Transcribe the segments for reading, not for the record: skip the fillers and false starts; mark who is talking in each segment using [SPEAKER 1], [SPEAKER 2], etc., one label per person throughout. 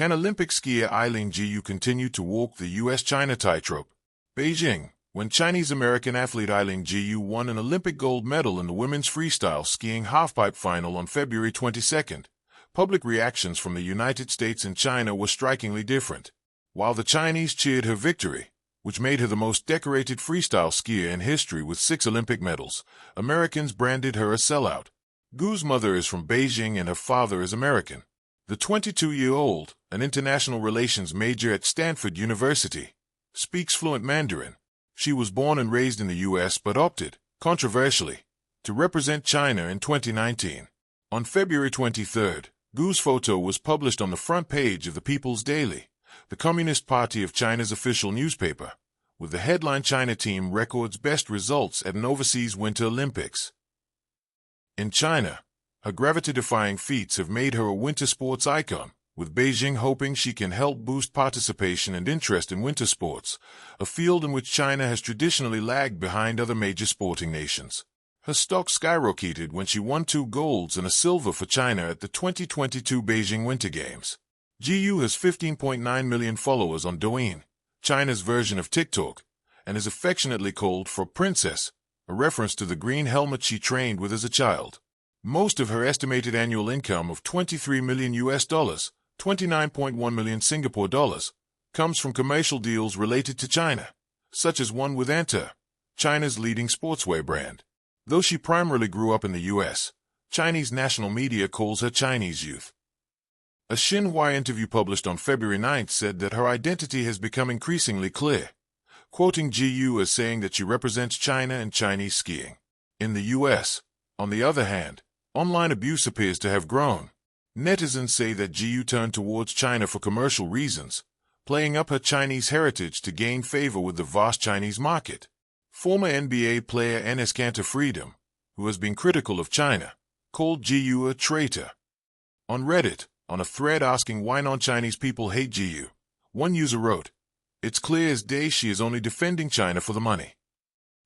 [SPEAKER 1] Can Olympic skier Eileen Gu continue to walk the U.S.-China tightrope? Beijing, when Chinese-American athlete Eileen Gu won an Olympic gold medal in the women's freestyle skiing halfpipe final on February 22, public reactions from the United States and China were strikingly different. While the Chinese cheered her victory, which made her the most decorated freestyle skier in history with 6 Olympic medals, Americans branded her a sellout. Gu's mother is from Beijing and her father is American. The 22-year-old, an international relations major at Stanford University, speaks fluent Mandarin. She was born and raised in the U.S. but opted, controversially, to represent China in 2019. On February 23, Gu's photo was published on the front page of the People's Daily, the Communist Party of China's official newspaper, with the headline "China team records best results at an overseas Winter Olympics." In China, her gravity-defying feats have made her a winter sports icon, with Beijing hoping she can help boost participation and interest in winter sports, a field in which China has traditionally lagged behind other major sporting nations. Her stock skyrocketed when she won 2 golds and a silver for China at the 2022 Beijing Winter Games. Gu has 15.9 million followers on Douyin, China's version of TikTok, and is affectionately called for Princess, a reference to the green helmet she trained with as a child. Most of her estimated annual income of $23 million US, 29.1 million Singapore dollars, comes from commercial deals related to China, such as one with Anta, China's leading sportswear brand. Though she primarily grew up in the U.S., Chinese national media calls her Chinese youth. A Xinhua interview published on February 9 said that her identity has become increasingly clear, quoting Gu as saying that she represents China and Chinese skiing. In the U.S., on the other hand, online abuse appears to have grown. Netizens say that Gu turned towards China for commercial reasons, playing up her Chinese heritage to gain favor with the vast Chinese market. Former NBA player Enes Kanter Freedom, who has been critical of China, called Gu a traitor. On Reddit, on a thread asking why non-Chinese people hate Gu, one user wrote, "It's clear as day she is only defending China for the money."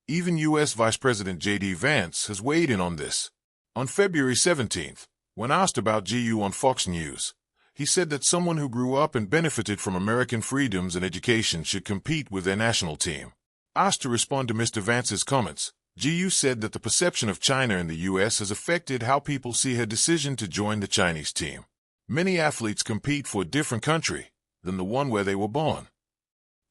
[SPEAKER 1] Even U.S. Vice President J.D. Vance has weighed in on this. On February 17, when asked about Gu on Fox News, he said that someone who grew up and benefited from American freedoms and education should compete with their national team. Asked to respond to Mr. Vance's comments, Gu said that the perception of China in the U.S. has affected how people see her decision to join the Chinese team. Many athletes compete for a different country than the one where they were born.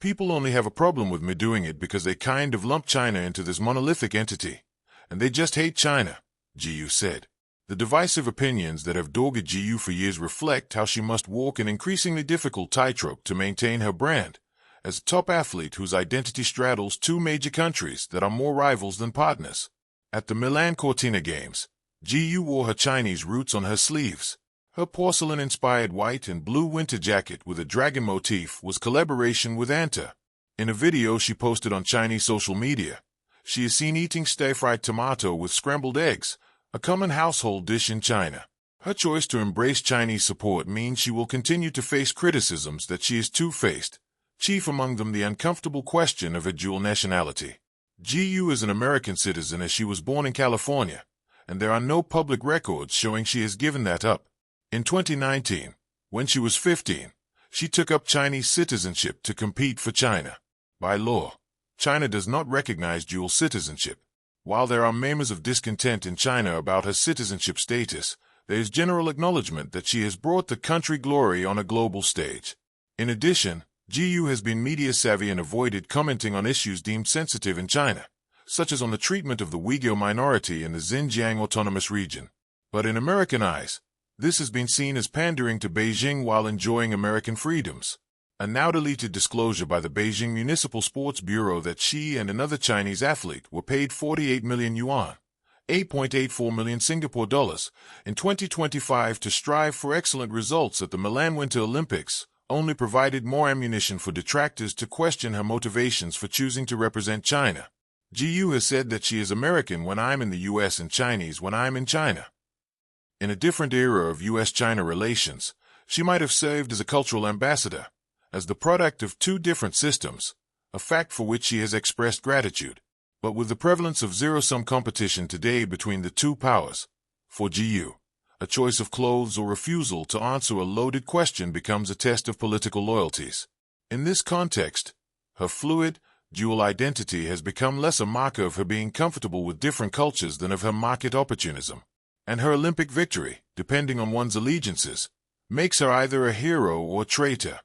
[SPEAKER 1] People only have a problem with me doing it because they kind of lump China into this monolithic entity, and they just hate China, Gu said. The divisive opinions that have dogged Gu for years reflect how she must walk an increasingly difficult tightrope to maintain her brand as a top athlete whose identity straddles 2 major countries that are more rivals than partners. At the Milan Cortina Games, Gu wore her Chinese roots on her sleeves. Her porcelain-inspired white and blue winter jacket with a dragon motif was collaboration with Anta. In a video she posted on Chinese social media, she is seen eating stir-fried tomato with scrambled eggs, a common household dish in China. Her choice to embrace Chinese support means she will continue to face criticisms that she is two-faced, chief among them the uncomfortable question of her dual nationality. Gu is an American citizen as she was born in California, and there are no public records showing she has given that up. In 2019, when she was 15, she took up Chinese citizenship to compete for China. By law, China does not recognize dual citizenship. While there are murmurs of discontent in China about her citizenship status, there is general acknowledgement that she has brought the country glory on a global stage. In addition, Gu has been media-savvy and avoided commenting on issues deemed sensitive in China, such as on the treatment of the Uyghur minority in the Xinjiang Autonomous Region. But in American eyes, this has been seen as pandering to Beijing while enjoying American freedoms. A now-deleted disclosure by the Beijing Municipal Sports Bureau that she and another Chinese athlete were paid 48 million yuan, 8.84 million Singapore dollars, in 2025 to strive for excellent results at the Milan Winter Olympics, only provided more ammunition for detractors to question her motivations for choosing to represent China. Gu has said that she is American when I'm in the U.S. and Chinese when I'm in China. In a different era of U.S.-China relations, she might have served as a cultural ambassador, as the product of 2 different systems, a fact for which she has expressed gratitude. But with the prevalence of zero-sum competition today between the 2 powers, for Gu, A choice of clothes or refusal to answer a loaded question becomes a test of political loyalties. In this context, her fluid, dual identity has become less a marker of her being comfortable with different cultures than of her market opportunism. And her Olympic victory, depending on one's allegiances, makes her either a hero or a traitor.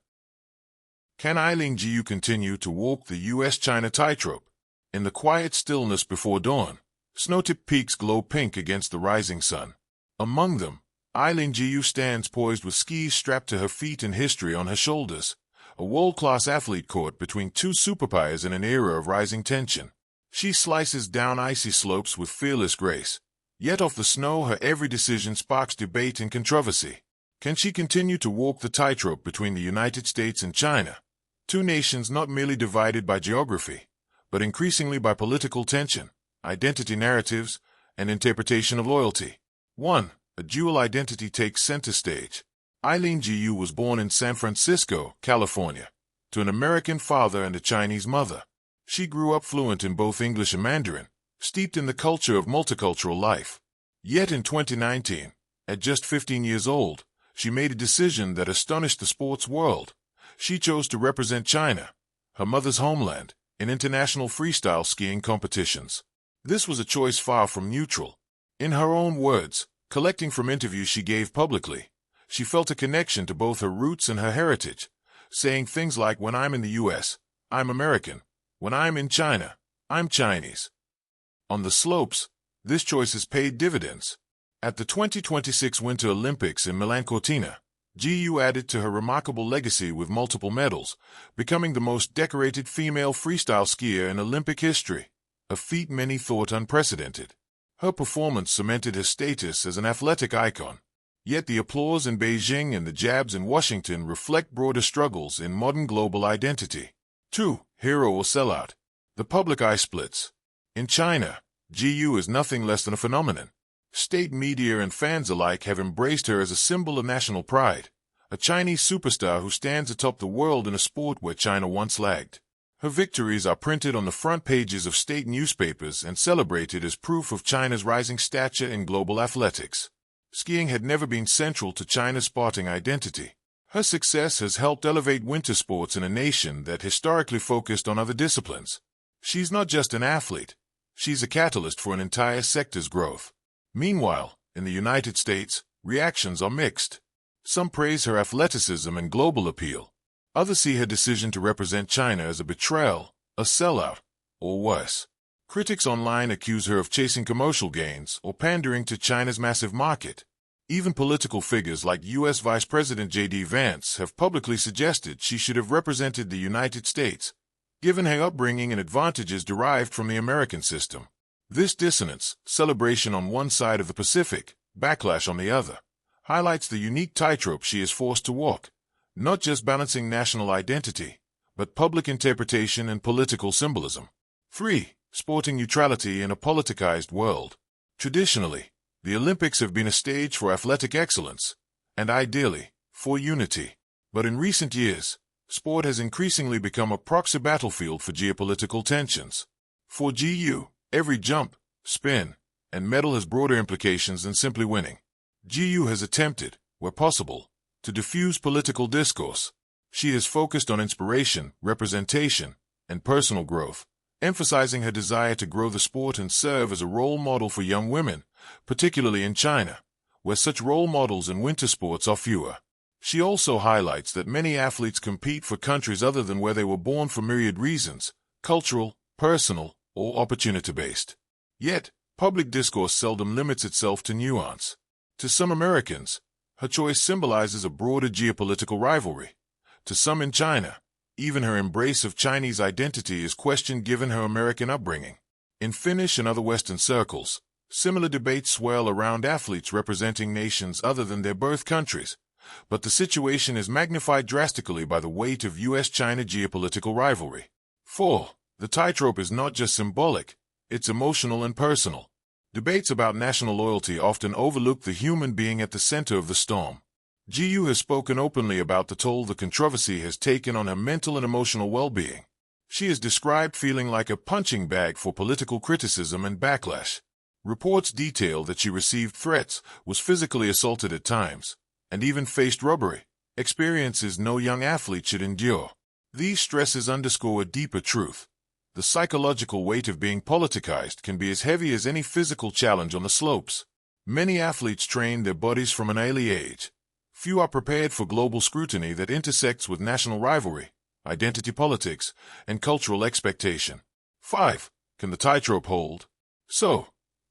[SPEAKER 1] Can Eileen Gu continue to walk the U.S.-China tightrope? In the quiet stillness before dawn, snow-tipped peaks glow pink against the rising sun. Among them, Eileen Gu stands poised with skis strapped to her feet and history on her shoulders, a world-class athlete caught between two superpowers in an era of rising tension. She slices down icy slopes with fearless grace, yet off the snow her every decision sparks debate and controversy. Can she continue to walk the tightrope between the United States and China, two nations not merely divided by geography, but increasingly by political tension, identity narratives, and interpretation of loyalty? 1. A dual identity takes center stage. Eileen Gu was born in San Francisco, California, to an American father and a Chinese mother. She grew up fluent in both English and Mandarin, steeped in the culture of multicultural life. Yet in 2019, at just 15 years old, she made a decision that astonished the sports world. She chose to represent China, her mother's homeland, in international freestyle skiing competitions. This was a choice far from neutral. In her own words, collecting from interviews she gave publicly, she felt a connection to both her roots and her heritage, saying things like, "When I'm in the U.S., I'm American. When I'm in China, I'm Chinese." On the slopes, this choice has paid dividends. At the 2026 Winter Olympics in Milan Cortina, Gu added to her remarkable legacy with multiple medals, becoming the most decorated female freestyle skier in Olympic history, a feat many thought unprecedented. Her performance cemented her status as an athletic icon. Yet the applause in Beijing and the jabs in Washington reflect broader struggles in modern global identity. 2. Hero or sellout. The public eye splits. In China, Gu is nothing less than a phenomenon. State media and fans alike have embraced her as a symbol of national pride, a Chinese superstar who stands atop the world in a sport where China once lagged. Her victories are printed on the front pages of state newspapers and celebrated as proof of China's rising stature in global athletics. Skiing had never been central to China's sporting identity. Her success has helped elevate winter sports in a nation that historically focused on other disciplines. She's not just an athlete, she's a catalyst for an entire sector's growth. Meanwhile, in the United States, reactions are mixed. Some praise her athleticism and global appeal. Others see her decision to represent China as a betrayal, a sellout, or worse. Critics online accuse her of chasing commercial gains or pandering to China's massive market. Even political figures like U.S. Vice President J.D. Vance have publicly suggested she should have represented the United States, given her upbringing and advantages derived from the American system. This dissonance, celebration on one side of the Pacific, backlash on the other, highlights the unique tightrope she is forced to walk, not just balancing national identity, but public interpretation and political symbolism. 3. Sporting neutrality in a politicized world. Traditionally, the Olympics have been a stage for athletic excellence, and ideally, for unity. But in recent years, sport has increasingly become a proxy battlefield for geopolitical tensions. For Gu, every jump, spin, and medal has broader implications than simply winning. Gu has attempted, where possible, to diffuse political discourse. She has focused on inspiration, representation, and personal growth, emphasizing her desire to grow the sport and serve as a role model for young women, particularly in China, where such role models in winter sports are fewer. She also highlights that many athletes compete for countries other than where they were born for myriad reasons, cultural, personal, or opportunity-based. Yet, public discourse seldom limits itself to nuance. To some Americans, her choice symbolizes a broader geopolitical rivalry. To some in China, even her embrace of Chinese identity is questioned given her American upbringing. In Finnish and other Western circles, similar debates swirl around athletes representing nations other than their birth countries, but the situation is magnified drastically by the weight of U.S.-China geopolitical rivalry. 4. The tightrope is not just symbolic, it's emotional and personal. Debates about national loyalty often overlook the human being at the center of the storm. Gu has spoken openly about the toll the controversy has taken on her mental and emotional well-being. She is described feeling like a punching bag for political criticism and backlash. Reports detail that she received threats, was physically assaulted at times, and even faced robbery, experiences no young athlete should endure. These stresses underscore a deeper truth. The psychological weight of being politicized can be as heavy as any physical challenge on the slopes. Many athletes train their bodies from an early age. Few are prepared for global scrutiny that intersects with national rivalry, identity politics, and cultural expectation. 5. Can the tightrope hold? So,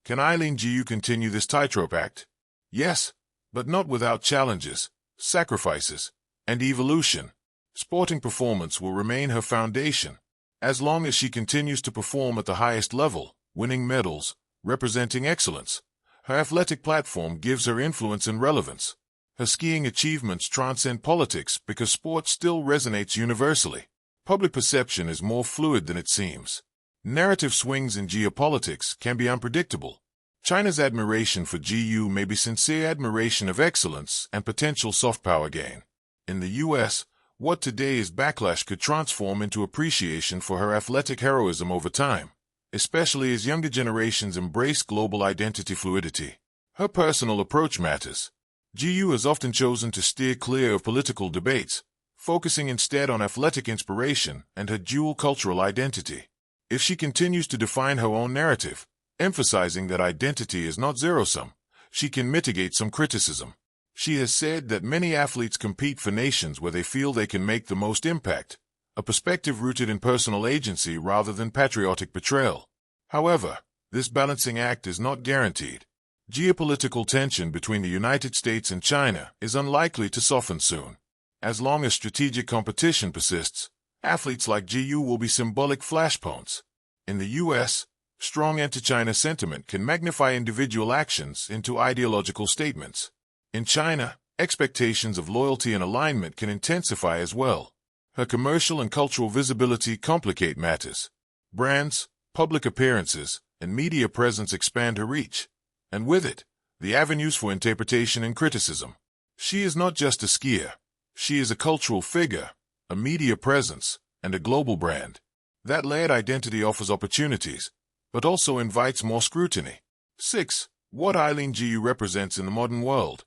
[SPEAKER 1] can Eileen Gu continue this tightrope act? Yes, but not without challenges, sacrifices, and evolution. Sporting performance will remain her foundation. As long as she continues to perform at the highest level, winning medals, representing excellence, her athletic platform gives her influence and relevance. Her skiing achievements transcend politics because sport still resonates universally. Public perception is more fluid than it seems. Narrative swings in geopolitics can be unpredictable. China's admiration for GU may be sincere admiration of excellence and potential soft power gain. In the U.S., what today is backlash could transform into appreciation for her athletic heroism over time, especially as younger generations embrace global identity fluidity. Her personal approach matters. GU has often chosen to steer clear of political debates, focusing instead on athletic inspiration and her dual cultural identity. If she continues to define her own narrative, emphasizing that identity is not zero-sum, she can mitigate some criticism. She has said that many athletes compete for nations where they feel they can make the most impact, a perspective rooted in personal agency rather than patriotic betrayal. However, this balancing act is not guaranteed. Geopolitical tension between the United States and China is unlikely to soften soon. As long as strategic competition persists, athletes like GU will be symbolic flashpoints. In the U.S., strong anti-China sentiment can magnify individual actions into ideological statements. In China, expectations of loyalty and alignment can intensify as well. Her commercial and cultural visibility complicate matters. Brands, public appearances, and media presence expand her reach, and with it, the avenues for interpretation and criticism. She is not just a skier. She is a cultural figure, a media presence, and a global brand. That layered identity offers opportunities, but also invites more scrutiny. 6. What Eileen Gu represents in the modern world.